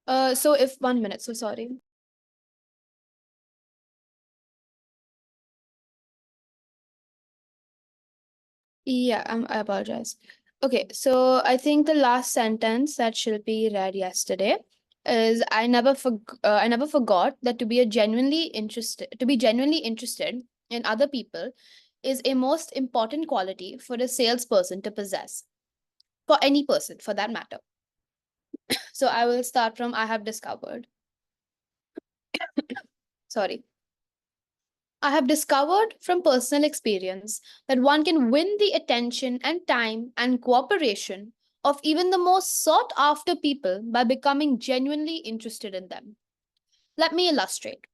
So if 1 minute, so sorry. Yeah, I apologize. Okay, so I think the last sentence that Shilpi read yesterday is I never forgot that to be genuinely interested in other people is a most important quality for a salesperson to possess, for any person for that matter. So I will start from I have discovered. Sorry. I have discovered from personal experience that one can win the attention and time and cooperation of even the most sought after people by becoming genuinely interested in them. Let me illustrate.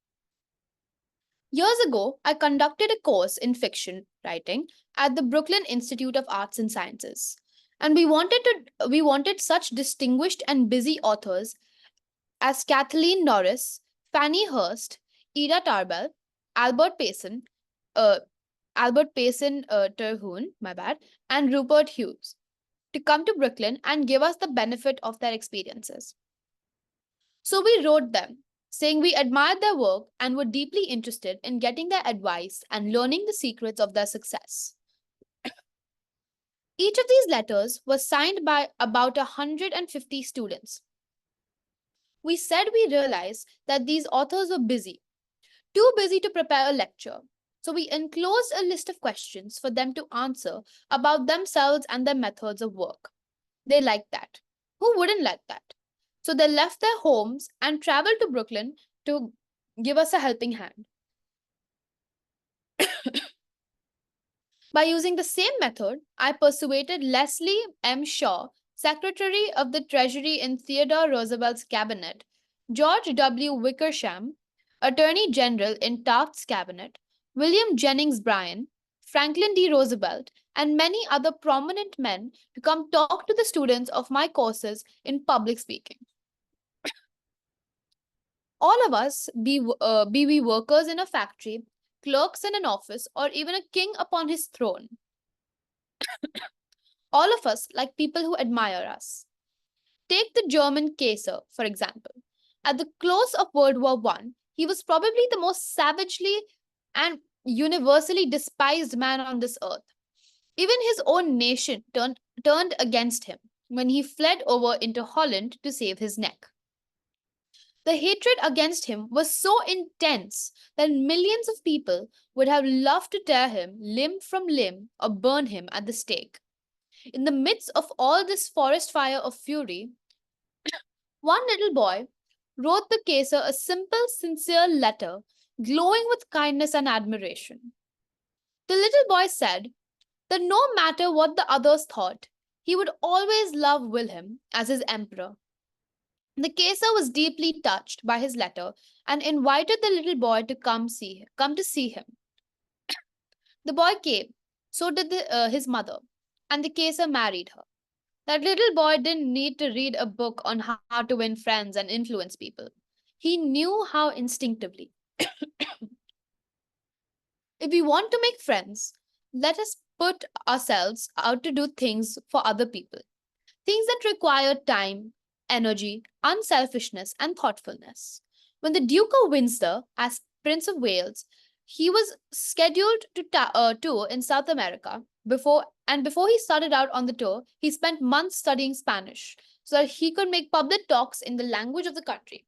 Years ago, I conducted a course in fiction writing at the Brooklyn Institute of Arts and Sciences. And we wanted such distinguished and busy authors as Kathleen Norris, Fanny Hurst, Ida Tarbell, Albert Payson, uh, Terhune, my bad, and Rupert Hughes to come to Brooklyn and give us the benefit of their experiences. So we wrote them, saying we admired their work and were deeply interested in getting their advice and learning the secrets of their success. Each of these letters was signed by about 150 students. We said we realized that these authors were busy, too busy to prepare a lecture. So we enclosed a list of questions for them to answer about themselves and their methods of work. They liked that. Who wouldn't like that? So they left their homes and traveled to Brooklyn to give us a helping hand. By using the same method, I persuaded Leslie M. Shaw, Secretary of the Treasury in Theodore Roosevelt's cabinet, George W. Wickersham, Attorney General in Taft's cabinet, William Jennings Bryan, Franklin D. Roosevelt, and many other prominent men to come talk to the students of my courses in public speaking. All of us, be we workers in a factory, clerks in an office, or even a king upon his throne, all of us like people who admire us. Take the German Kaiser, for example. At the close of World War One, he was probably the most savagely and universally despised man on this earth. Even his own nation turned against him when he fled over into Holland to save his neck. The hatred against him was so intense that millions of people would have loved to tear him limb from limb or burn him at the stake. In the midst of all this forest fire of fury, one little boy wrote the Kaiser a simple, sincere letter glowing with kindness and admiration. The little boy said that no matter what the others thought, he would always love Wilhelm as his emperor. The Kaiser was deeply touched by his letter and invited the little boy to come to see him. The boy came, so did his mother, and the Kaiser married her. That little boy didn't need to read a book on how to win friends and influence people. He knew how instinctively. If we want to make friends, let us put ourselves out to do things for other people. Things that require time, energy, unselfishness, and thoughtfulness. When the Duke of Windsor, as Prince of Wales, he was scheduled to tour in South America before he started out on the tour, he spent months studying Spanish so that he could make public talks in the language of the country.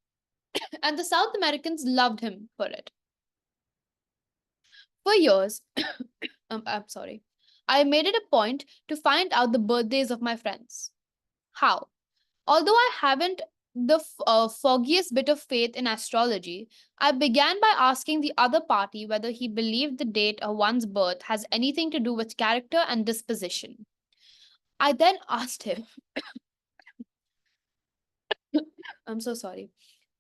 And the South Americans loved him for it. For years, I'm sorry, I made it a point to find out the birthdays of my friends. How? Although I haven't the foggiest bit of faith in astrology, I began by asking the other party whether he believed the date of one's birth has anything to do with character and disposition. I then asked him, I'm so sorry.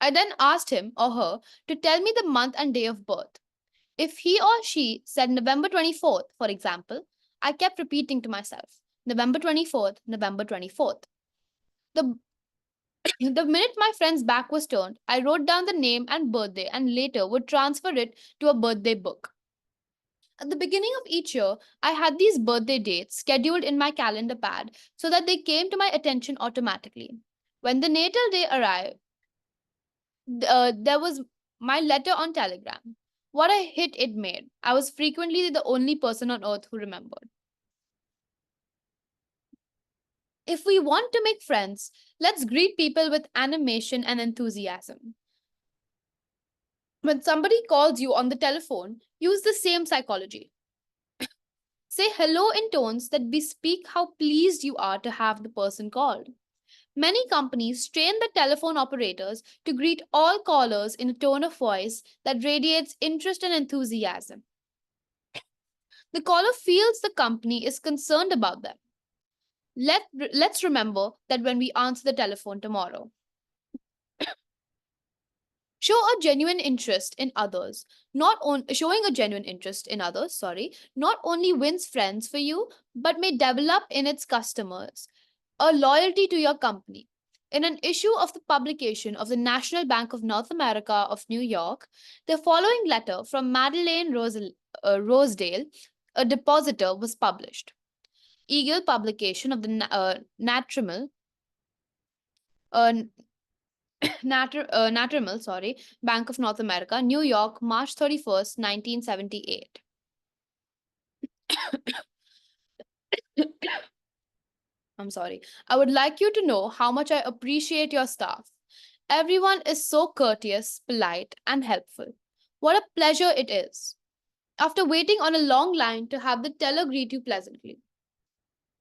I then asked him or her to tell me the month and day of birth. If he or she said November 24th, for example, I kept repeating to myself, November 24th, November 24th. The The minute my friend's back was turned, I wrote down the name and birthday and later would transfer it to a birthday book. At the beginning of each year, I had these birthday dates scheduled in my calendar pad so that they came to my attention automatically. When the natal day arrived, There was my letter on Telegram. What a hit it made. I was frequently the only person on earth who remembered. If we want to make friends, let's greet people with animation and enthusiasm. When somebody calls you on the telephone, use the same psychology. Say hello in tones that bespeak how pleased you are to have the person called. Many companies train the telephone operators to greet all callers in a tone of voice that radiates interest and enthusiasm. The caller feels the company is concerned about them. Let's remember that when we answer the telephone tomorrow. Show a genuine interest in others. Not on, Showing a genuine interest in others, not only wins friends for you, but may develop in its customers a loyalty to your company. In an issue of the publication of the National Bank of North America of New York, the following letter from Rosedale, a depositor, was published. Eagle publication of the uh, Bank of North America, New York, March 31st, 1978. I'm sorry. I would like you to know how much I appreciate your staff. Everyone is so courteous, polite, and helpful. What a pleasure it is. After waiting on a long line to have the teller greet you pleasantly.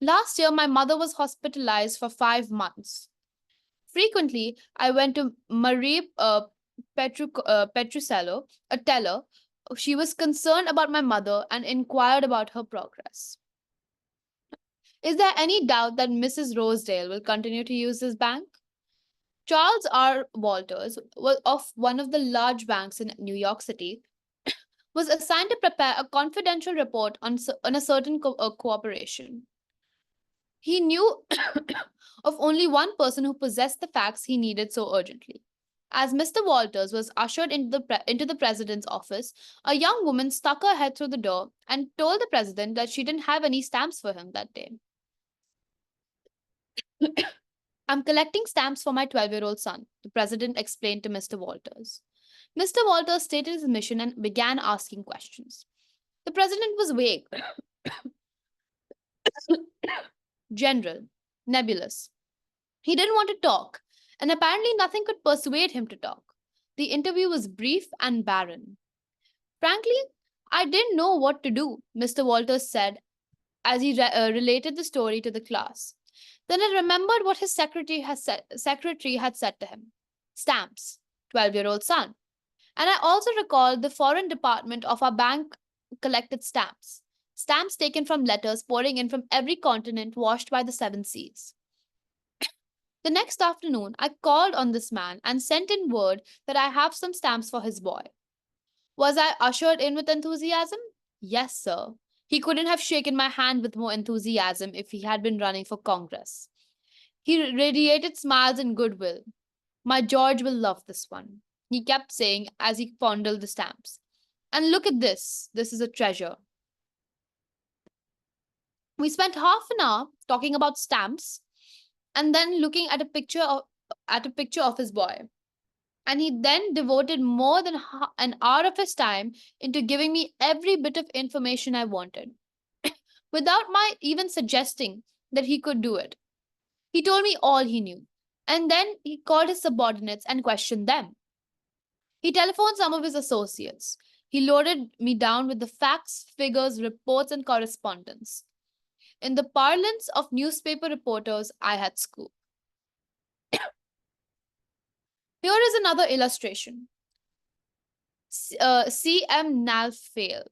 Last year, my mother was hospitalized for 5 months. Frequently, I went to Marie Petrucello, a teller. She was concerned about my mother and inquired about her progress. Is there any doubt that Mrs. Rosedale will continue to use this bank? Charles R. Walters, of one of the large banks in New York City, was assigned to prepare a confidential report on a certain cooperation. He knew of only one person who possessed the facts he needed so urgently. As Mr. Walters was ushered into the president's office, a young woman stuck her head through the door and told the president that she didn't have any stamps for him that day. I'm collecting stamps for my 12-year-old son, the president explained to Mr. Walters. Mr. Walters stated his mission and began asking questions. The president was vague, general, nebulous. He didn't want to talk, and apparently nothing could persuade him to talk. The interview was brief and barren. Frankly, I didn't know what to do, Mr. Walters said as he related the story to the class. Then I remembered what his secretary had said to him. Stamps, 12-year-old son. And I also recalled the foreign department of our bank collected stamps. Stamps taken from letters pouring in from every continent washed by the seven seas. The next afternoon, I called on this man and sent in word that I have some stamps for his boy. Was I ushered in with enthusiasm? Yes, sir. He couldn't have shaken my hand with more enthusiasm if he had been running for Congress. He radiated smiles and goodwill. My George will love this one, he kept saying as he fondled the stamps. And look at this. This is a treasure. We spent half an hour talking about stamps and then looking at a picture of his boy. And he then devoted more than an hour of his time into giving me every bit of information I wanted, without my even suggesting that he could do it. He told me all he knew, and then he called his subordinates and questioned them. He telephoned some of his associates. He loaded me down with the facts, figures, reports, and correspondence. In the parlance of newspaper reporters, I had scoop. Here is another illustration. C.M. Nalfale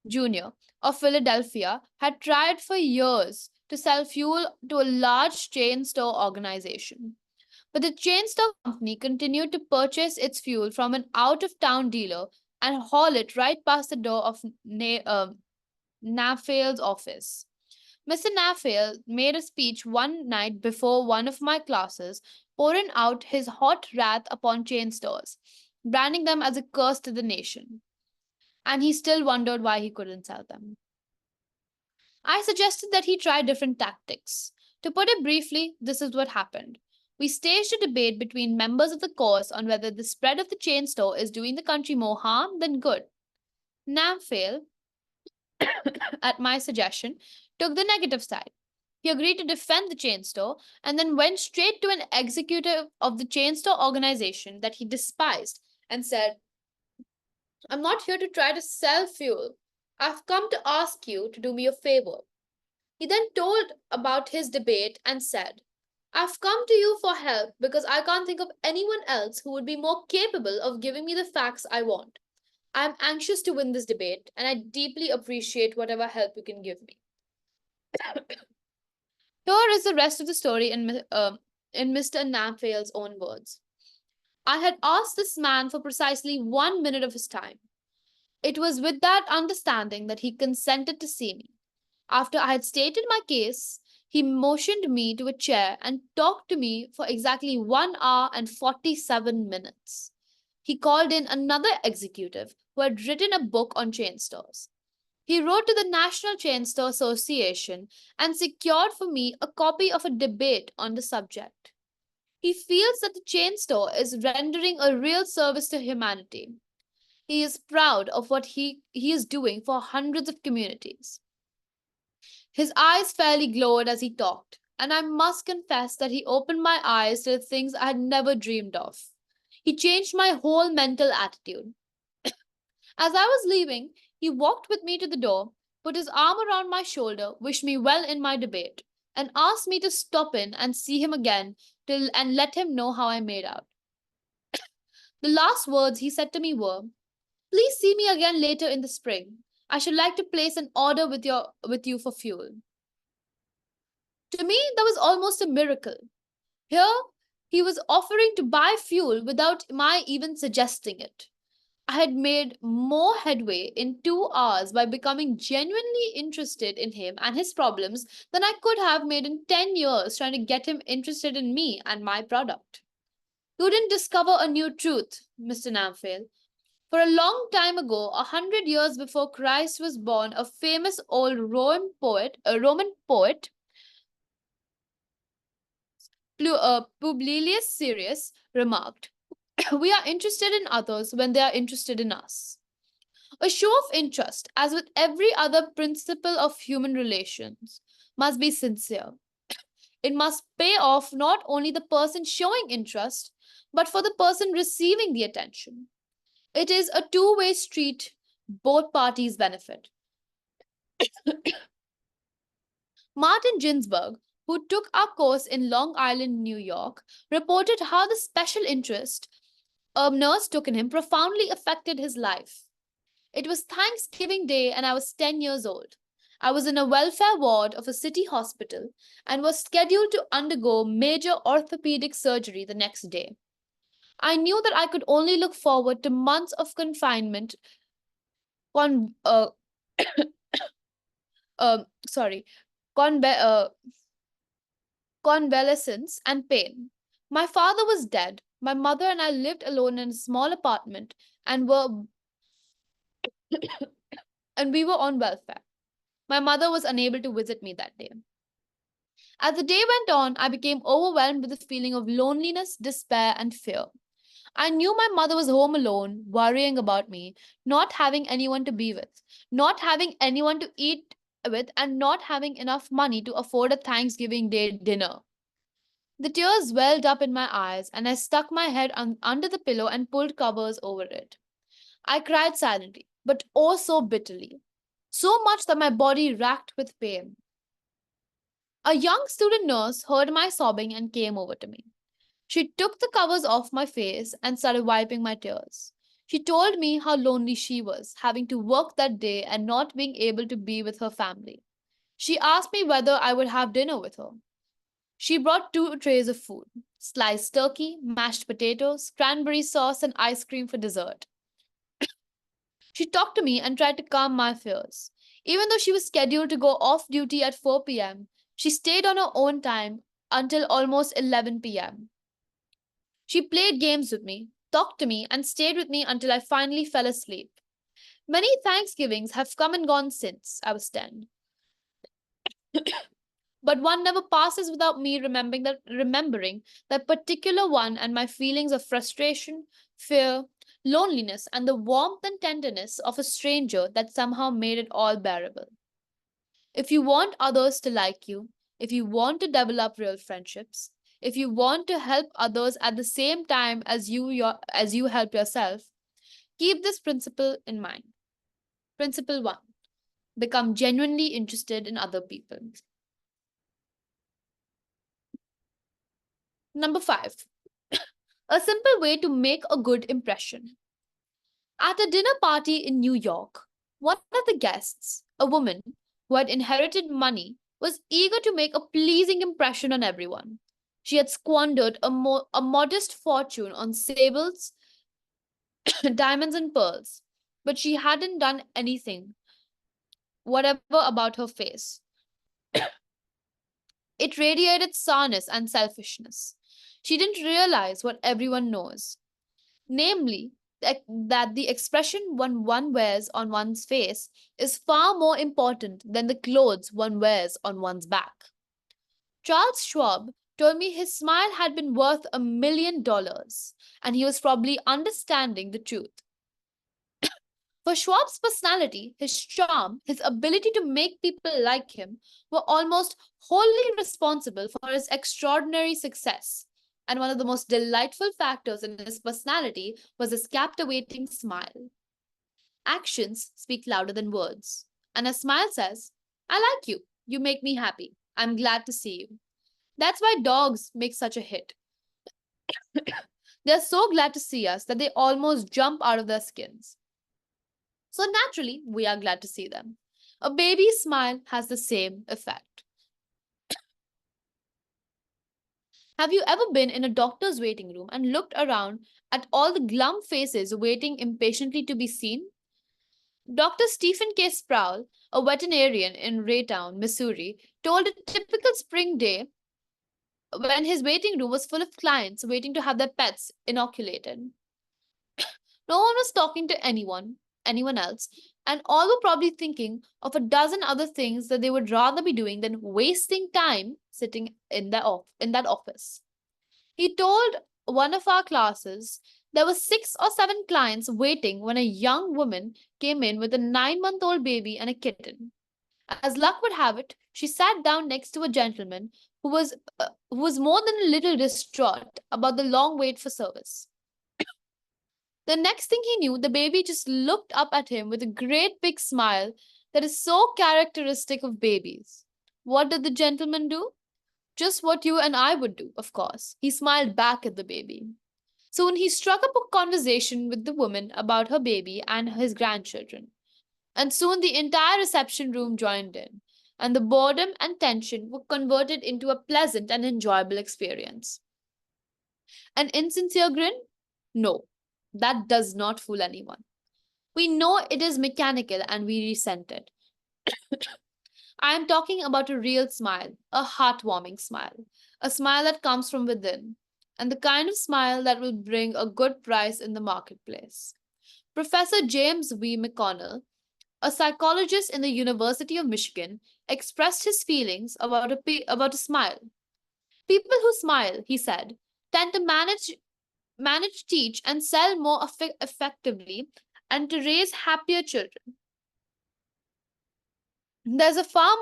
Jr. of Philadelphia had tried for years to sell fuel to a large chain store organization. But the chain store company continued to purchase its fuel from an out of town dealer and haul it right past the door of Nafale's office. Mr. Nafale made a speech one night before one of my classes, pouring out his hot wrath upon chain stores, branding them as a curse to the nation. And he still wondered why he couldn't sell them. I suggested that he try different tactics. To put it briefly, this is what happened. We staged a debate between members of the course on whether the spread of the chain store is doing the country more harm than good. Namphale, at my suggestion, took the negative side. He agreed to defend the chain store and then went straight to an executive of the chain store organization that he despised and said, I'm not here to try to sell fuel. I've come to ask you to do me a favor. He then told about his debate and said, I've come to you for help because I can't think of anyone else who would be more capable of giving me the facts I want. I'm anxious to win this debate and I deeply appreciate whatever help you can give me. Here is the rest of the story in Mr. Namphale's own words. I had asked this man for precisely 1 minute of his time. It was with that understanding that he consented to see me. After I had stated my case, he motioned me to a chair and talked to me for exactly 1 hour and 47 minutes. He called in another executive who had written a book on chain stores. He wrote to the National Chain Store Association and secured for me a copy of a debate on the subject. He feels that the chain store is rendering a real service to humanity. He is proud of what he is doing for hundreds of communities. His eyes fairly glowed as he talked, and I must confess that he opened my eyes to the things I had never dreamed of. He changed my whole mental attitude. As I was leaving, he walked with me to the door, put his arm around my shoulder, wished me well in my debate, and asked me to stop in and see him again and let him know how I made out. The last words he said to me were, Please see me again later in the spring. I should like to place an order with you for fuel. To me, that was almost a miracle. Here, he was offering to buy fuel without my even suggesting it. I had made more headway in 2 hours by becoming genuinely interested in him and his problems than I could have made in 10 years trying to get him interested in me and my product. You didn't discover a new truth, Mr. Namphale. For a long time ago, 100 years before Christ was born, a famous old Roman poet, Publius Sirius, remarked, We are interested in others when they are interested in us. A show of interest, as with every other principle of human relations, must be sincere. It must pay off not only the person showing interest, but for the person receiving the attention. It is a two-way street, both parties benefit. Martin Ginsburg, who took our course in Long Island, New York, reported how the special interest a nurse took in him profoundly affected his life. It was Thanksgiving Day and I was 10 years old. I was in a welfare ward of a city hospital and was scheduled to undergo major orthopedic surgery the next day. I knew that I could only look forward to months of confinement, con- uh, sorry, conve- uh, convalescence, and pain. My father was dead. My mother and I lived alone in a small apartment and we were on welfare. My mother was unable to visit me that day. As the day went on, I became overwhelmed with a feeling of loneliness, despair, and fear. I knew my mother was home alone, worrying about me, not having anyone to be with, not having anyone to eat with, and not having enough money to afford a Thanksgiving Day dinner. The tears welled up in my eyes, and I stuck my head under the pillow and pulled covers over it. I cried silently, but oh so bitterly, so much that my body racked with pain. A young student nurse heard my sobbing and came over to me. She took the covers off my face and started wiping my tears. She told me how lonely she was, having to work that day and not being able to be with her family. She asked me whether I would have dinner with her. She brought 2 trays of food: sliced turkey, mashed potatoes, cranberry sauce, and ice cream for dessert. She talked to me and tried to calm my fears. Even though she was scheduled to go off duty at 4 p.m., she stayed on her own time until almost 11 p.m. She played games with me, talked to me, and stayed with me until I finally fell asleep. Many Thanksgivings have come and gone since I was 10. But one never passes without me remembering that particular one and my feelings of frustration, fear, loneliness, and the warmth and tenderness of a stranger that somehow made it all bearable. If you want others to like you, if you want to develop real friendships, if you want to help others at the same time as you help yourself, keep this principle in mind. Principle 1. Become genuinely interested in other people. Number 5. A simple way to make a good impression. At a dinner party in New York, one of the guests, a woman who had inherited money, was eager to make a pleasing impression on everyone. She had squandered a modest fortune on sables, diamonds, and pearls, but she hadn't done anything, whatever about her face. It radiated sourness and selfishness. She didn't realize what everyone knows, namely, that the expression one wears on one's face is far more important than the clothes one wears on one's back. Charles Schwab told me his smile had been worth $1 million, and he was probably understanding the truth. For Schwab's personality, his charm, his ability to make people like him were almost wholly responsible for his extraordinary success. And one of the most delightful factors in his personality was his captivating smile. Actions speak louder than words. And a smile says, I like you. You make me happy. I'm glad to see you. That's why dogs make such a hit. They're so glad to see us that they almost jump out of their skins. So naturally, we are glad to see them. A baby's smile has the same effect. Have you ever been in a doctor's waiting room and looked around at all the glum faces waiting impatiently to be seen? Dr. Stephen K. Sproul, a veterinarian in Raytown, Missouri, told a typical spring day when his waiting room was full of clients waiting to have their pets inoculated. No one was talking to anyone else, and all were probably thinking of a dozen other things that they would rather be doing than wasting time sitting in that office. He told one of our classes there were 6 or 7 clients waiting when a young woman came in with a 9-month-old baby and a kitten. As luck would have it, she sat down next to a gentleman who was more than a little distraught about the long wait for service. The next thing he knew, the baby just looked up at him with a great big smile that is so characteristic of babies. What did the gentleman do? Just what you and I would do, of course. He smiled back at the baby. Soon he struck up a conversation with the woman about her baby and his grandchildren. And soon the entire reception room joined in, and the boredom and tension were converted into a pleasant and enjoyable experience. An insincere grin? No, that does not fool anyone. We know it is mechanical and we resent it. I am talking about a real smile, a heartwarming smile, a smile that comes from within, and the kind of smile that will bring a good price in the marketplace. Professor James V. McConnell, a psychologist in the University of Michigan, expressed his feelings about a smile. People who smile, he said, tend to manage, teach, and sell more effectively and to raise happier children. There's a far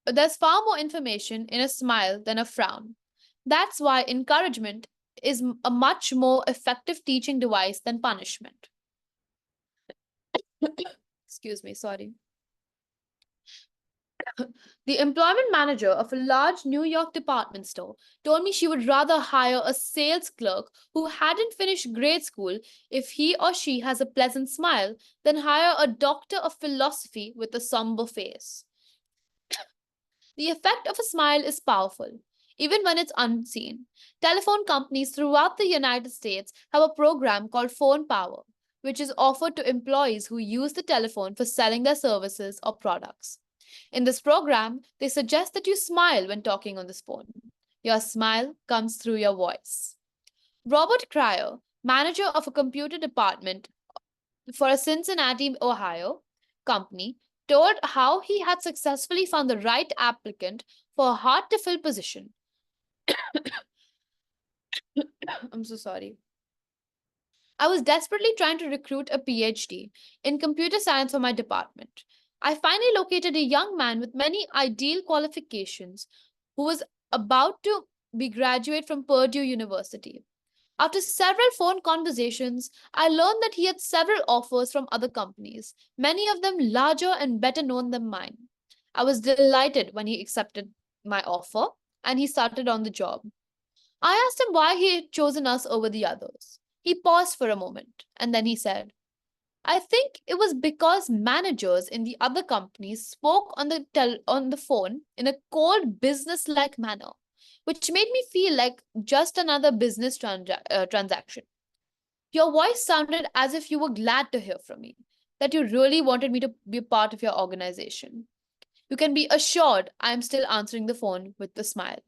there's far more information in a smile than a frown. That's why encouragement is a much more effective teaching device than punishment. Excuse me, sorry. The employment manager of a large New York department store told me she would rather hire a sales clerk who hadn't finished grade school if he or she has a pleasant smile than hire a doctor of philosophy with a somber face. The effect of a smile is powerful, even when it's unseen. Telephone companies throughout the United States have a program called Phone Power, which is offered to employees who use the telephone for selling their services or products. In this program, they suggest that you smile when talking on this phone. Your smile comes through your voice. Robert Cryer, manager of a computer department for a Cincinnati, Ohio company, told how he had successfully found the right applicant for a hard to fill position. I'm so sorry. I was desperately trying to recruit a PhD in computer science for my department. I finally located a young man with many ideal qualifications who was about to be graduate from Purdue University. After several phone conversations, I learned that he had several offers from other companies, many of them larger and better known than mine. I was delighted when he accepted my offer and he started on the job. I asked him why he had chosen us over the others. He paused for a moment and then he said, I think it was because managers in the other companies spoke on the phone in a cold business-like manner, which made me feel like just another transaction. Your voice sounded as if you were glad to hear from me, that you really wanted me to be a part of your organization. You can be assured I am still answering the phone with a smile.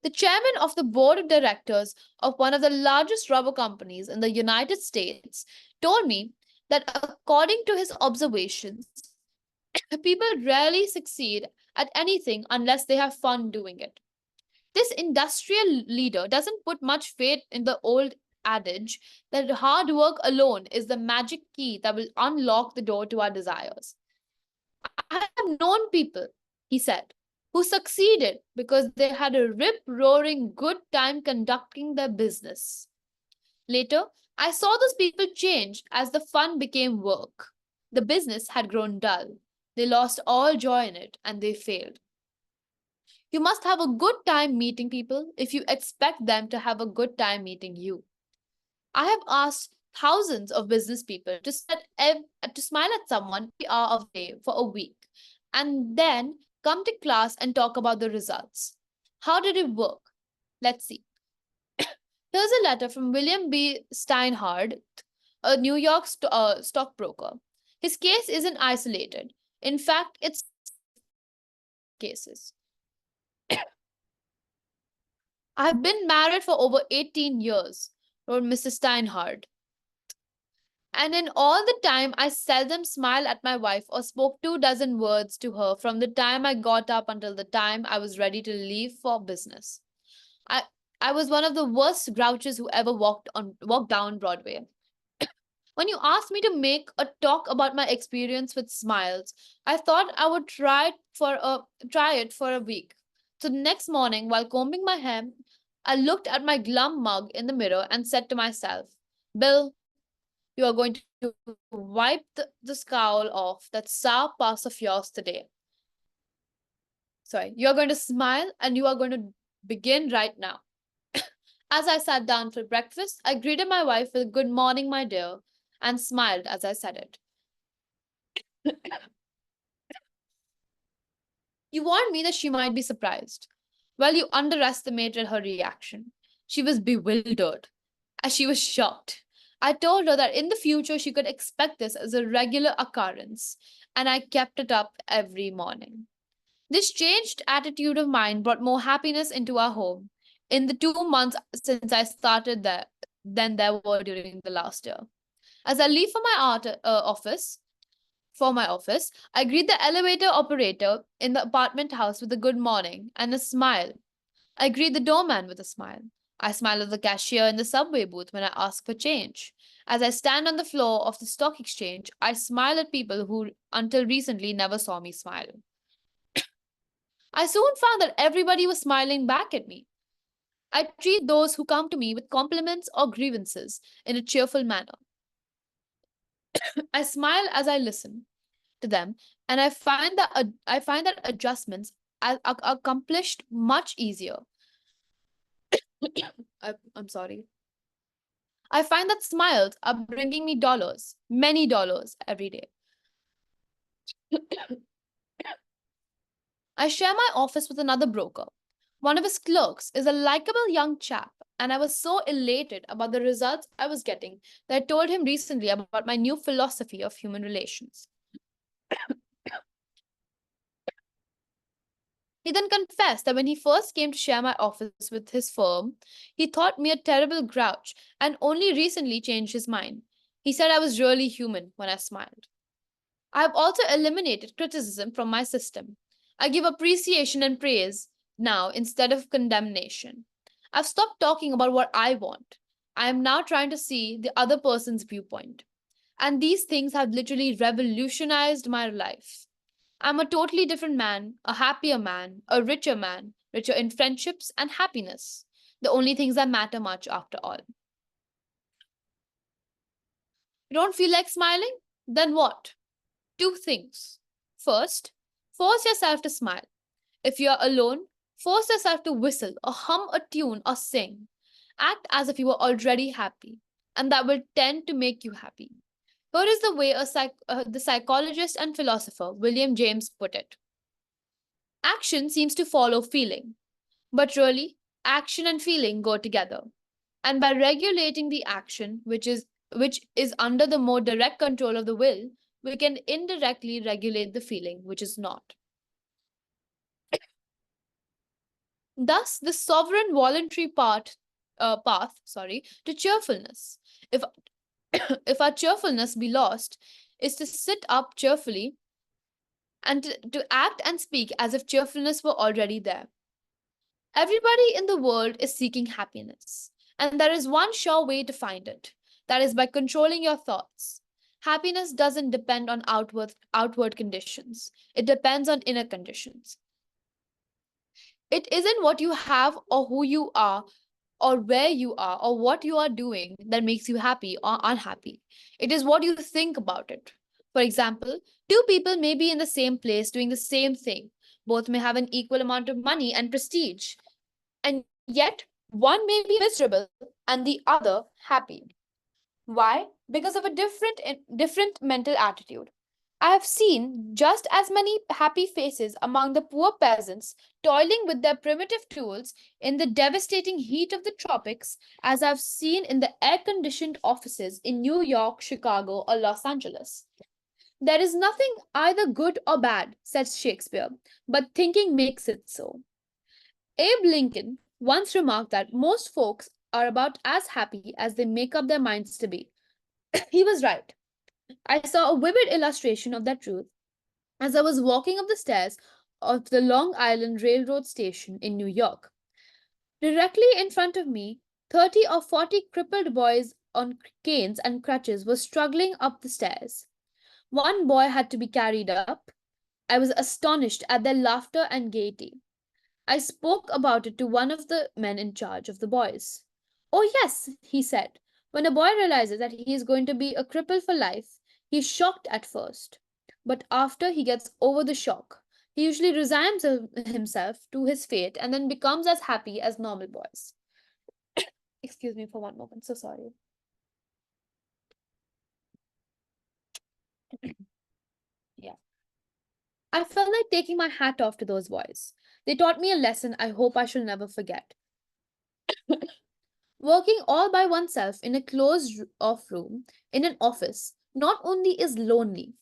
The chairman of the board of directors of one of the largest rubber companies in the United States told me that according to his observations, people rarely succeed at anything unless they have fun doing it. This industrial leader doesn't put much faith in the old adage that hard work alone is the magic key that will unlock the door to our desires. I have known people, he said, who succeeded because they had a rip roaring good time conducting their business. Later, I saw those people change as the fun became work. The business had grown dull. They lost all joy in it and they failed. You must have a good time meeting people if you expect them to have a good time meeting you. I have asked thousands of business people to smile at someone every hour of the day for a week and then come to class and talk about the results. How did it work? Let's see. Here's a letter from William B. Steinhardt, a New York stockbroker. His case isn't isolated. In fact, it's cases. I have been married for over 18 years, wrote Mr. Steinhardt. And in all the time, I seldom smiled at my wife or spoke 2 dozen words to her from the time I got up until the time I was ready to leave for business. I, I was one of the worst grouches who ever walked down Broadway. When you asked me to make a talk about my experience with smiles, I thought I would try it for a week. So the next morning, while combing my hair, I looked at my glum mug in the mirror and said to myself, Bill, you are going to wipe the scowl off that sour past of yours today. Sorry, you are going to smile and you are going to begin right now. As I sat down for breakfast, I greeted my wife with good morning, my dear, and smiled as I said it. You warned me that she might be surprised. Well, you underestimated her reaction. She was bewildered, as she was shocked. I told her that in the future she could expect this as a regular occurrence, and I kept it up every morning. This changed attitude of mine brought more happiness into our home in the 2 months since I started there than there were during the last year. As I leave for my office, I greet the elevator operator in the apartment house with a good morning and a smile. I greet the doorman with a smile. I smile at the cashier in the subway booth when I ask for change. As I stand on the floor of the stock exchange, I smile at people who, until recently, never saw me smile. I soon found that everybody was smiling back at me. I treat those who come to me with compliments or grievances in a cheerful manner. I smile as I listen to them, and I find that adjustments are accomplished much easier. I'm sorry. I find that smiles are bringing me dollars, many dollars every day. I share my office with another broker. One of his clerks is a likable young chap, and I was so elated about the results I was getting that I told him recently about my new philosophy of human relations. He then confessed that when he first came to share my office with his firm, he thought me a terrible grouch and only recently changed his mind. He said I was really human when I smiled. I have also eliminated criticism from my system. I give appreciation and praise now instead of condemnation. I've stopped talking about what I want. I am now trying to see the other person's viewpoint. And these things have literally revolutionized my life. I'm a totally different man, a happier man, richer in friendships and happiness. The only things that matter much after all. You don't feel like smiling? Then what? Two things. First, force yourself to smile. If you are alone, force yourself to whistle or hum a tune or sing. Act as if you were already happy, and that will tend to make you happy. Here is the way the psychologist and philosopher William James put it: action seems to follow feeling, but really, action and feeling go together. And by regulating the action, which is under the more direct control of the will, we can indirectly regulate the feeling, which is not. Thus, the sovereign voluntary path to cheerfulness. If if our cheerfulness be lost, is to sit up cheerfully and to act and speak as if cheerfulness were already there. Everybody in the world is seeking happiness, and there is one sure way to find it. That is by controlling your thoughts. Happiness doesn't depend on outward conditions. It depends on inner conditions. It isn't what you have or who you are or where you are or what you are doing that makes you happy or unhappy. It is what you think about it. For example, two people may be in the same place doing the same thing. Both may have an equal amount of money and prestige, and yet one may be miserable and the other happy. Why? Because of a different mental attitude. I have seen just as many happy faces among the poor peasants toiling with their primitive tools in the devastating heat of the tropics as I've seen in the air conditioned offices in New York, Chicago, or Los Angeles. There is nothing either good or bad, says Shakespeare, but thinking makes it so. Abe Lincoln once remarked that most folks are about as happy as they make up their minds to be. He was right. I saw a vivid illustration of that truth as I was walking up the stairs of the Long Island Railroad station in New York. Directly in front of me, 30 or 40 crippled boys on canes and crutches were struggling up the stairs. One boy had to be carried up. I was astonished at their laughter and gaiety. I spoke about it to one of the men in charge of the boys. Oh, yes, he said. When a boy realizes that he is going to be a cripple for life, he's shocked at first. But after he gets over the shock, he usually resigns himself to his fate and then becomes as happy as normal boys. Excuse me for one moment, so sorry. Yeah. I felt like taking my hat off to those boys. They taught me a lesson I hope I shall never forget. Working all by oneself in a closed off room in an office not only is lonely,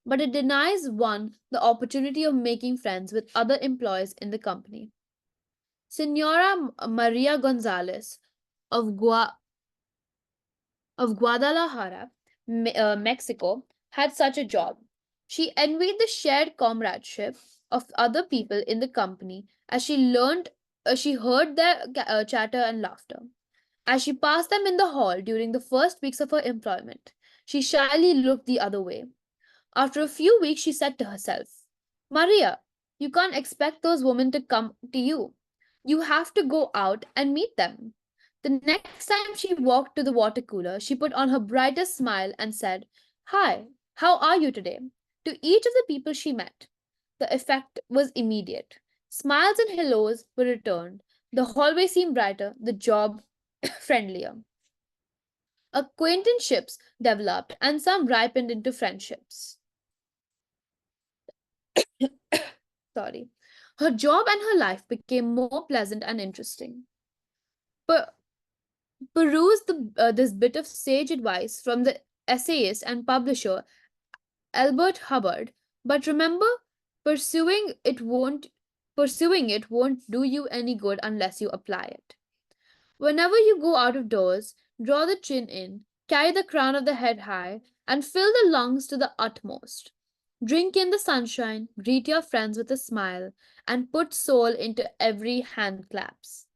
but it denies one the opportunity of making friends with other employees in the company. Senora Maria Gonzalez of, of Guadalajara, Mexico, had such a job. She envied the shared comradeship of other people in the company as she heard their chatter and laughter. As she passed them in the hall during the first weeks of her employment, she shyly looked the other way. After a few weeks, she said to herself, Maria, you can't expect those women to come to you. You have to go out and meet them. The next time she walked to the water cooler, she put on her brightest smile and said, Hi, how are you today? To each of the people she met. The effect was immediate. Smiles and hellos were returned. The hallway seemed brighter, the job friendlier. Acquaintanceships developed, and some ripened into friendships. Sorry. Her job and her life became more pleasant and interesting. But peruse this bit of sage advice from the essayist and publisher Albert Hubbard. But remember, pursuing it won't pursuing it won't do you any good unless you apply it. Whenever you go out of doors, draw the chin in, carry the crown of the head high, and fill the lungs to the utmost. Drink in the sunshine, greet your friends with a smile, and put soul into every hand clasp.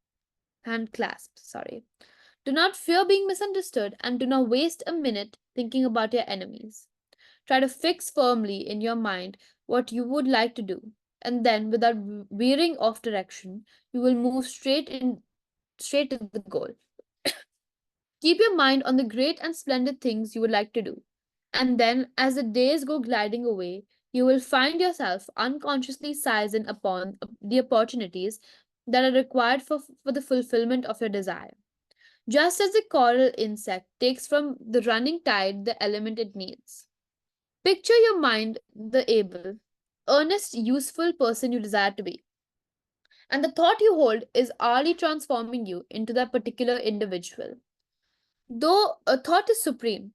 Do not fear being misunderstood and do not waste a minute thinking about your enemies. Try to fix firmly in your mind what you would like to do, and then without veering off direction, you will move straight to the goal. Keep your mind on the great and splendid things you would like to do. And then, as the days go gliding away, you will find yourself unconsciously seizing upon the opportunities that are required for the fulfillment of your desire. Just as the coral insect takes from the running tide the element it needs. Picture your mind the able, earnest, useful person you desire to be. And the thought you hold is hourly transforming you into that particular individual. Though a thought is supreme,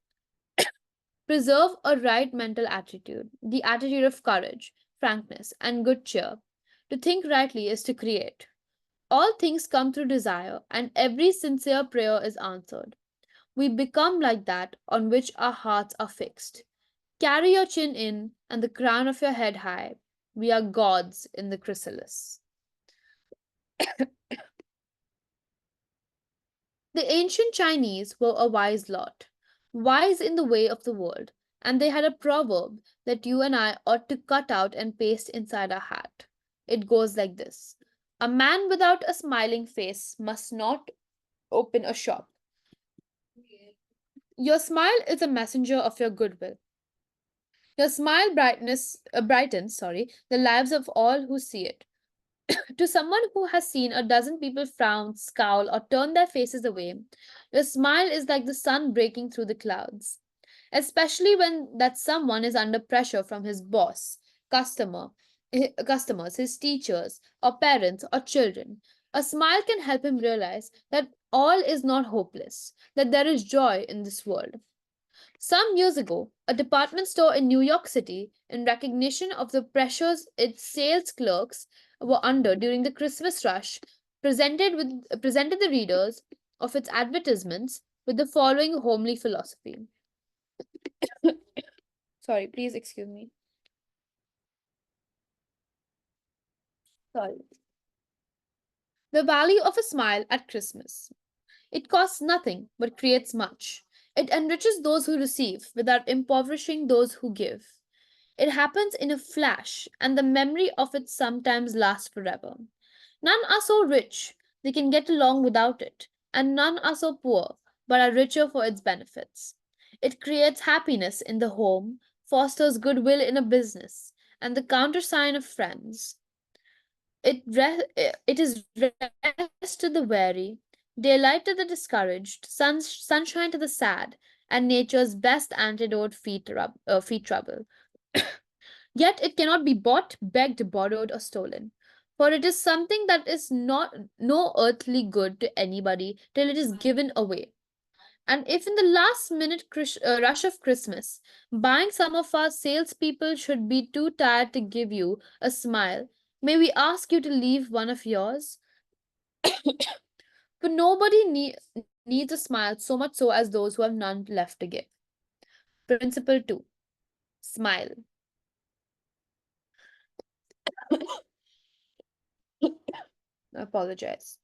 preserve a right mental attitude, the attitude of courage, frankness, and good cheer. To think rightly is to create. All things come through desire, and every sincere prayer is answered. We become like that on which our hearts are fixed. Carry your chin in and the crown of your head high. We are gods in the chrysalis. The ancient Chinese were a wise lot, wise in the way of the world, and they had a proverb that you and I ought to cut out and paste inside our hat. It goes like this: a man without a smiling face must not open a shop. Your smile is a messenger of your goodwill. Your smile brightens, the lives of all who see it. To someone who has seen a dozen people frown, scowl, or turn their faces away, your smile is like the sun breaking through the clouds, especially when that someone is under pressure from his boss, customers, his teachers, or parents, or children. A smile can help him realize that all is not hopeless, that there is joy in this world. Some years ago, a department store in New York City, in recognition of the pressures its sales clerks were under during the Christmas rush, presented the readers of its advertisements with the following homely philosophy. Sorry, please excuse me. Sorry. The value of a smile at Christmas. It costs nothing but creates much. It enriches those who receive without impoverishing those who give. It happens in a flash, and the memory of it sometimes lasts forever. None are so rich they can get along without it, and none are so poor but are richer for its benefits. It creates happiness in the home, fosters goodwill in a business, and the countersign of friends. It is rest to the weary, daylight to the discouraged, sunshine to the sad, and nature's best antidote feet trouble. Yet it cannot be bought, begged, borrowed, or stolen. For it is something that is not no earthly good to anybody till it is given away. And if in the last minute rush of Christmas, buying some of our salespeople should be too tired to give you a smile, may we ask you to leave one of yours? For nobody needs a smile so much so as those who have none left to give. Principle 2: Smile. I apologize.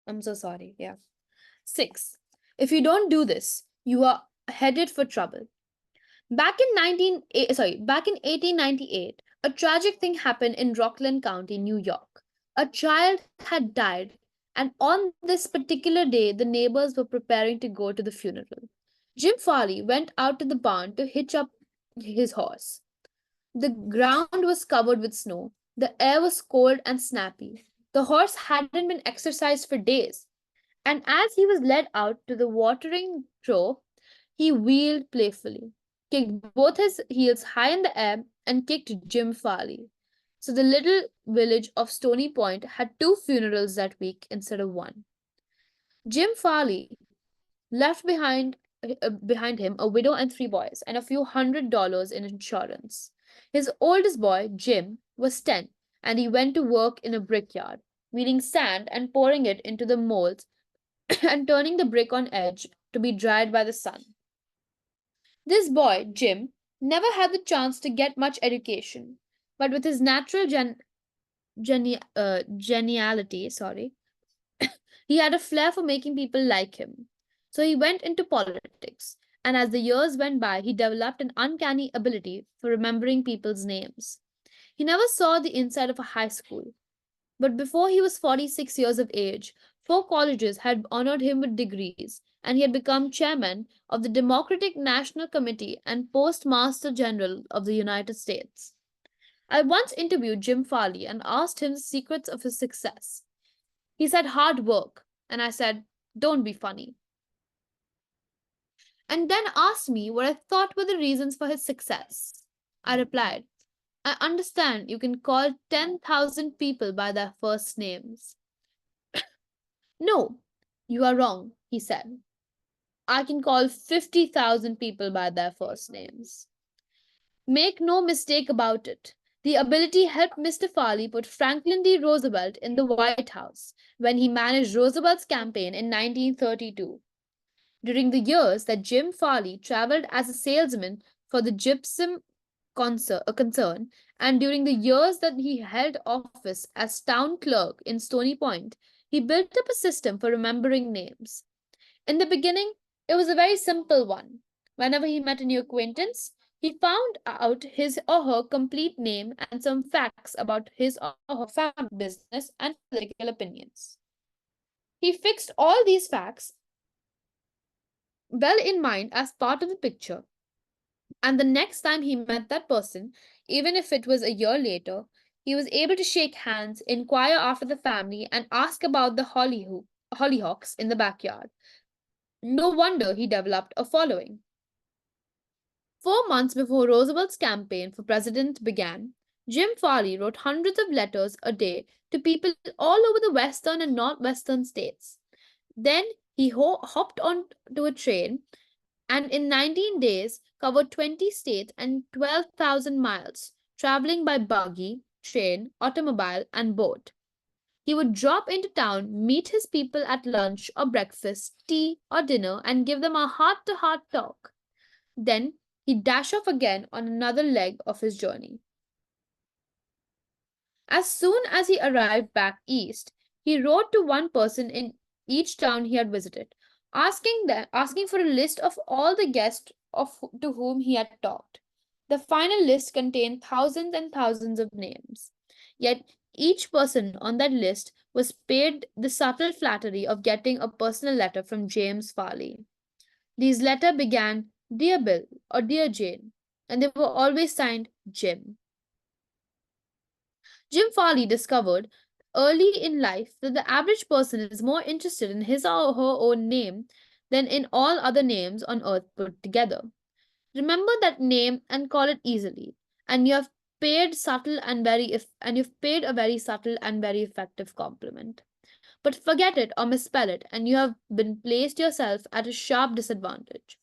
I'm so sorry. Yeah. 6. If you don't do this, you are headed for trouble. Back in 1898, a tragic thing happened in Rockland County, New York. A child had died, and on this particular day, the neighbors were preparing to go to the funeral. Jim Farley went out to the barn to hitch up his horse. The ground was covered with snow. The air was cold and snappy. The horse hadn't been exercised for days, and as he was led out to the watering trough, he wheeled playfully, kicked both his heels high in the air, and kicked Jim Farley. So the little village of Stony Point had two funerals that week instead of one. Jim Farley left behind him a widow and three boys and a few $100 in insurance. His oldest boy, Jim, was 10, and he went to work in a brickyard, wheeling sand and pouring it into the molds and turning the brick on edge to be dried by the sun. This boy, Jim, never had the chance to get much education, but with his natural geniality, he had a flair for making people like him. So he went into politics, and as the years went by, he developed an uncanny ability for remembering people's names. He never saw the inside of a high school, but before he was 46 years of age, four colleges had honored him with degrees, and he had become chairman of the Democratic National Committee and Postmaster General of the United States. I once interviewed Jim Farley and asked him the secrets of his success. He said hard work, and I said, don't be funny. And then asked me what I thought were the reasons for his success. I replied, I understand you can call 10,000 people by their first names. No, you are wrong, he said. I can call 50,000 people by their first names. Make no mistake about it. The ability helped Mr. Farley put Franklin D. Roosevelt in the White House when he managed Roosevelt's campaign in 1932. During the years that Jim Farley traveled as a salesman for the gypsum concern, and during the years that he held office as town clerk in Stony Point, he built up a system for remembering names. In the beginning, it was a very simple one. Whenever he met a new acquaintance, he found out his or her complete name and some facts about his or her family, business, and political opinions. He fixed all these facts well in mind as part of the picture, and the next time he met that person, even if it was a year later, he was able to shake hands, inquire after the family, and ask about the hollyhocks in the backyard. No wonder he developed a following. 4 months before Roosevelt's campaign for president began, Jim Farley wrote hundreds of letters a day to people all over the western and northwestern states. Then he hopped onto a train and in 19 days covered 20 states and 12,000 miles, traveling by buggy, train, automobile, and boat. He would drop into town, meet his people at lunch or breakfast, tea or dinner, and give them a heart to heart talk. Then he'd dash off again on another leg of his journey. As soon as he arrived back east, he wrote to one person in each town he had visited, asking for a list of all the guests to whom he had talked. The final list contained thousands and thousands of names. Yet each person on that list was paid the subtle flattery of getting a personal letter from James Farley. These letters began Dear Bill or Dear Jane, and they were always signed Jim. Jim Farley discovered early in life that the average person is more interested in his or her own name than in all other names on earth put together. Remember that name and call it easily, and you have you've paid a very subtle and very effective compliment. But forget it or misspell it, and you have been placed yourself at a sharp disadvantage.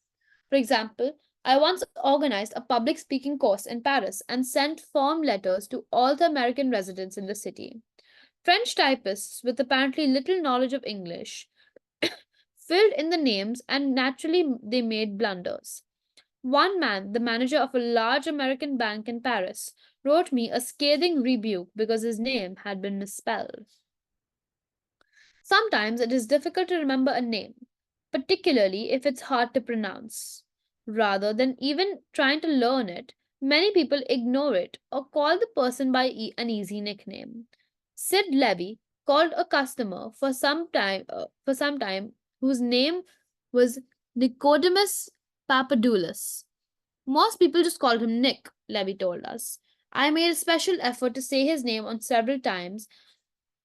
For example, I once organized a public speaking course in Paris and sent form letters to all the American residents in the city. French typists with apparently little knowledge of English filled in the names and naturally they made blunders. One man, the manager of a large American bank in Paris, wrote me a scathing rebuke because his name had been misspelled. Sometimes it is difficult to remember a name, particularly if it's hard to pronounce. Rather than even trying to learn it, many people ignore it or call the person by an easy nickname. Sid Levy called a customer for some time whose name was Nicodemus Papadoulis. Most people just called him Nick, Levy told us. I made a special effort to say his name on several times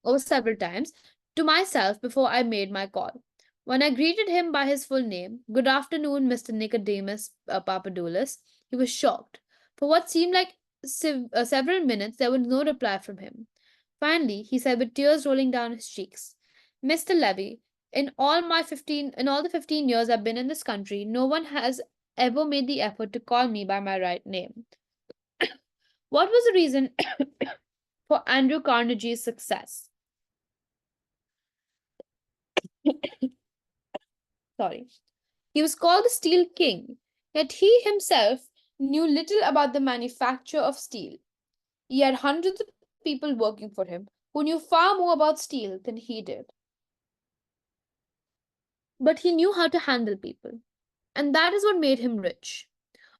to myself before I made my call. When I greeted him by his full name, Good afternoon, Mr. Nicodemus Papadoulis, he was shocked. For what seemed like several minutes, there was no reply from him. Finally, he said with tears rolling down his cheeks, Mr. Levy, in all the 15 years I've been in this country, no one has ever made the effort to call me by my right name. What was the reason for Andrew Carnegie's success? Sorry. He was called the Steel King, yet he himself knew little about the manufacture of steel. He had hundreds of people working for him who knew far more about steel than he did. But he knew how to handle people, and that is what made him rich.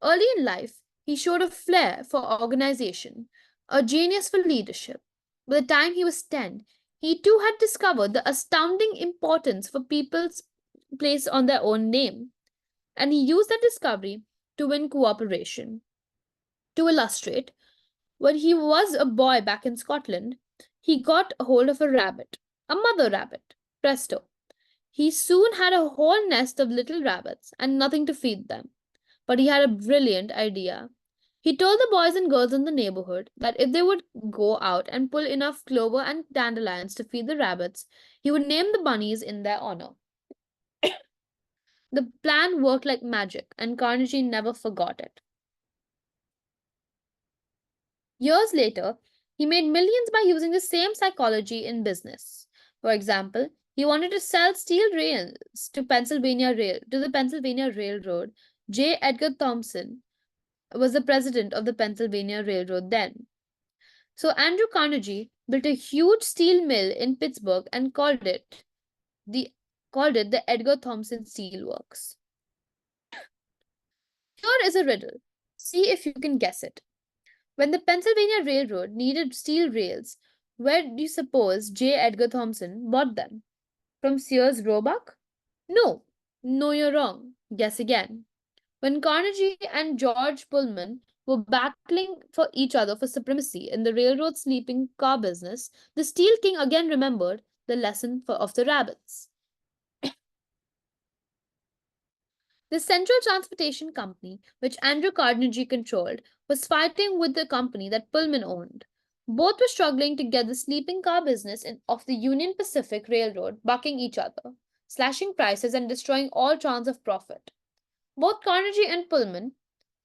Early in life, he showed a flair for organization, a genius for leadership. By the time he was 10, he too had discovered the astounding importance for people's place on their own name, and he used that discovery to win cooperation. To illustrate, when he was a boy back in Scotland, he got a hold of a rabbit, a mother rabbit. Presto. He soon had a whole nest of little rabbits and nothing to feed them. But he had a brilliant idea. He told the boys and girls in the neighborhood that if they would go out and pull enough clover and dandelions to feed the rabbits, he would name the bunnies in their honor. The plan worked like magic, and Carnegie never forgot it. Years later, he made millions by using the same psychology in business. For example, he wanted to sell steel rails to the Pennsylvania Railroad. J. Edgar Thompson was the president of the Pennsylvania Railroad then. So Andrew Carnegie built a huge steel mill in Pittsburgh and the the Edgar Thompson Steel Works. Here is a riddle. See if you can guess it. When the Pennsylvania Railroad needed steel rails, where do you suppose J. Edgar Thompson bought them? From Sears Roebuck? No. No, you're wrong. Guess again. When Carnegie and George Pullman were battling for each other for supremacy in the railroad sleeping car business, the Steel King again remembered the lesson of the rabbits. The Central Transportation Company, which Andrew Carnegie controlled, was fighting with the company that Pullman owned. Both were struggling to get the sleeping car business of the Union Pacific Railroad bucking each other, slashing prices and destroying all chance of profit. Both Carnegie and Pullman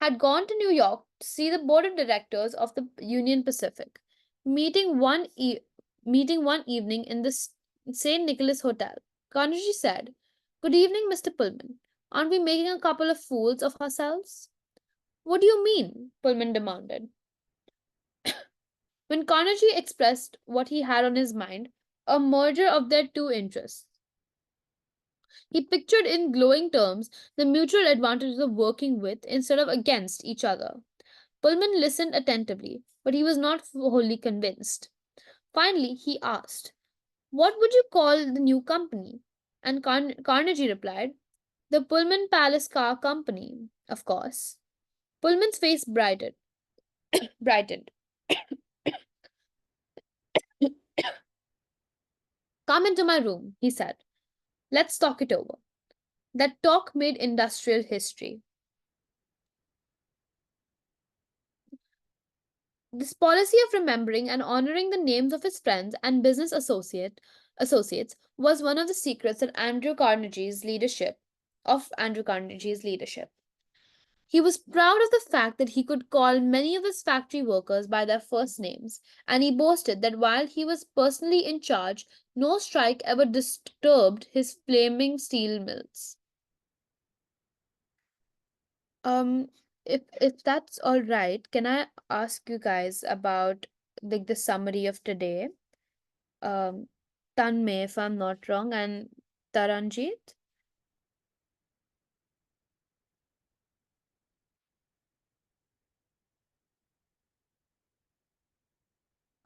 had gone to New York to see the board of directors of the Union Pacific, meeting one evening in the St. Nicholas Hotel. Carnegie said, "Good evening, Mr. Pullman. Aren't we making a couple of fools of ourselves?" "What do you mean?" Pullman demanded. When Carnegie expressed what he had on his mind, a merger of their two interests. He pictured in glowing terms the mutual advantages of working with instead of against each other. Pullman listened attentively, but he was not wholly convinced. Finally, he asked, "What would you call the new company?" And Carnegie replied, "The Pullman Palace Car Company, of course." Pullman's face brightened. "Come into my room," he said. "Let's talk it over." That talk made industrial history. This policy of remembering and honoring the names of his friends and associates was one of the secrets of Andrew Carnegie's leadership. He was proud of the fact that he could call many of his factory workers by their first names, and he boasted that while he was personally in charge, no strike ever disturbed his flaming steel mills. Um, if that's all right, can I ask you guys about like the summary of today? Um, Tanmay, if I'm not wrong, and Taranjeet.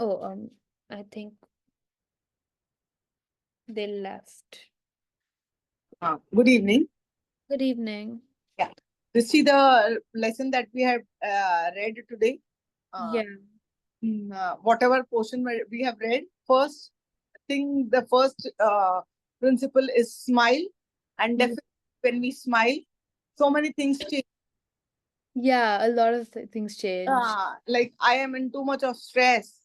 Oh, I think they left. Good evening. Good evening. Yeah. This is the lesson that we have read today. Yeah. Whatever portion we have read, first, I think the first principle is smile. And Yeah. definitely when we smile, so many things change. Yeah, a lot of things change. Like I am in too much of stress,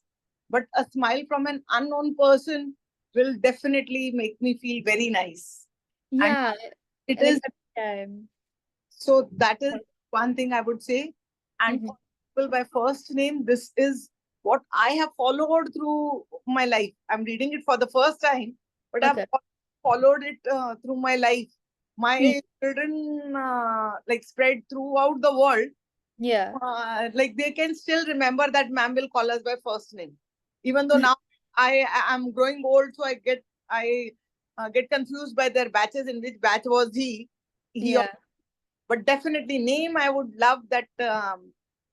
but a smile from an unknown person will definitely make me feel very nice. And Yeah, it like is every time. so that is one thing I would say. And Mhm. for people by first name, this is what I have followed through my life. I'm reading it for the first time, but I've Okay. followed it through my life. My children like spread throughout the world. Yeah. Like they can still remember that ma'am will call us by first name, even though now am growing old, so I get confused by their batches. In which batch was he? Yeah. But definitely name. I would love that.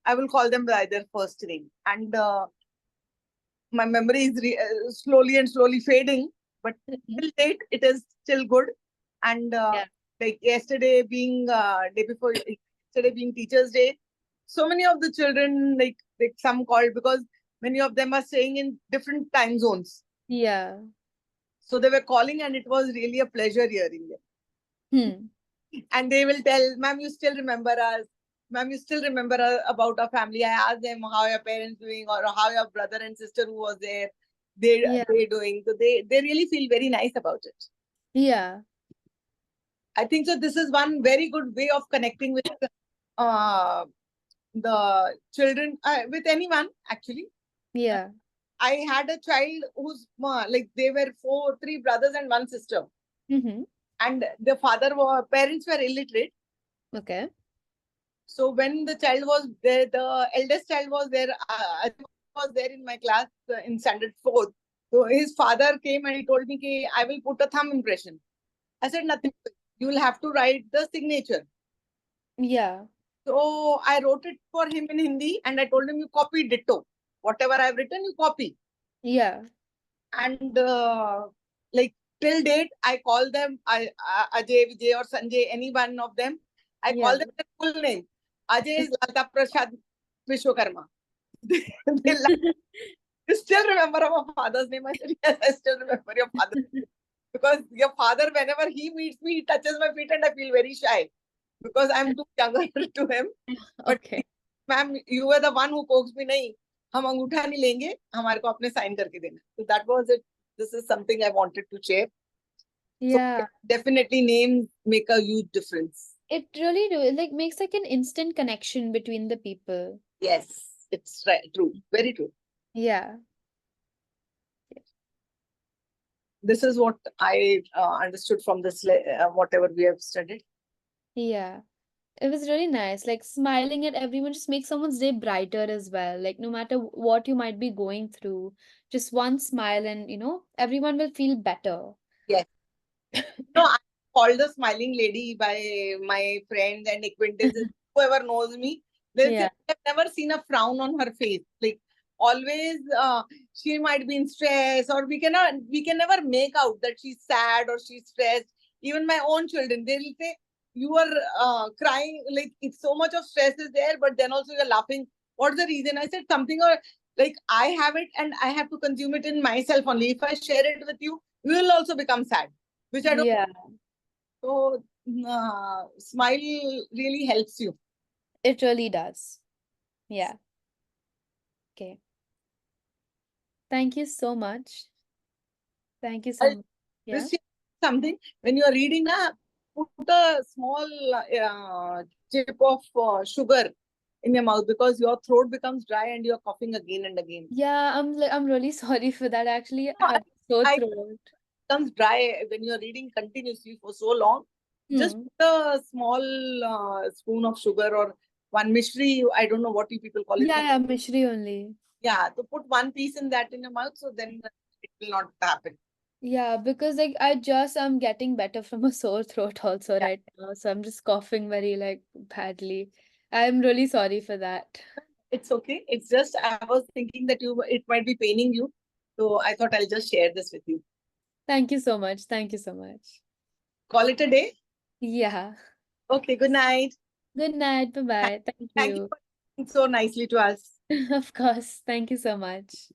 I will call them by their first name, and my memory is slowly and slowly fading. But Mhm. till date, it is still good. And Yeah. like yesterday being day before yesterday being Teachers' Day, so many of the children like some called because many of them are staying in different time zones. Yeah. So they were calling, and it was really a pleasure hearing them. Hmm. And they will tell, "Ma'am, you still remember us? Ma'am, you still remember about our family?" I asked them how your parents doing, or how your brother and sister who was there, Yeah. they doing. So they really feel very nice about it. Yeah. I think so. This is one very good way of connecting with uh, the children, with anyone actually. Yeah. I had a child who's like they were three brothers and one sister, Mm-hmm. and the parents were illiterate. Okay. So when the child was there, the eldest child was there. Was there in my class in standard fourth. So his father came and he told me, "Ki, I will put a thumb impression." I said, "Nothing. You will have to write the signature." Yeah. So I wrote it for him in Hindi and I told him, "You copy ditto. Whatever I've written, you copy." Yeah. And like till date, I call them Ajay, Vijay, or Sanjay, any one of them. I call Yeah. them their full name. Ajay is Lata Prasad Vishwakarma. They laugh. You still remember our father's name? I said, "Yes, I still remember your father." Because your father, whenever he meets me, he touches my feet and I feel very shy because I'm too younger to him. But Okay. ma'am, you were the one who coaxed me. नहीं, हम अंगूठा नहीं लेंगे, हमारे को अपने sign करके देना. So that was it. This is something I wanted to share. So Yeah. definitely names make a huge difference. It really do. It like makes like an instant connection between the people. Yes, it's right, true, very true. Yeah. This is what I understood from this whatever we have studied. Yeah. It was really nice. Like smiling at everyone just makes someone's day brighter as well. Like no matter what you might be going through, just one smile and everyone will feel better. Yes. No, I'm called the smiling lady by my friends and acquaintances. Whoever knows me, they'll say, Yeah. "I've never seen a frown on her face." Like always, she might be in stress, or we can never make out that she's sad or she's stressed. Even my own children, they'll say, "You are crying, like it's so much of stress is there, but then also you're laughing. What's the reason?" I said something, or like I have it and I have to consume it in myself only. If I share it with you, you will also become sad, which I don't. Yeah. So, smile really helps you. It really does. Yeah. Okay. Thank you so much. Thank you so I'll much. Yeah. just share something. When you are reading, put a small chip of sugar in your mouth because your throat becomes dry and you're coughing again and again. Yeah, I'm really sorry for that. I actually No, have sore I throat. becomes dry when you're reading continuously for so long. Just Hmm. put a small spoon of sugar or one mishri. I don't know what you people call it. Yeah, yeah, Mishri only. Yeah, to put one piece in that in your mouth, so then it will not happen. Yeah, because like I'm getting better from a sore throat also Yeah. right now. So I'm just coughing very like badly. I'm really sorry for that. It's okay. It's just I was thinking that it might be paining you. So I thought I'll just share this with you. Thank you so much. Thank you so much. Call it a day. Yeah. Okay, good night. Good night. Thank Bye-bye. Thank thank you you. for listening so nicely to us. Of course. Thank you so much.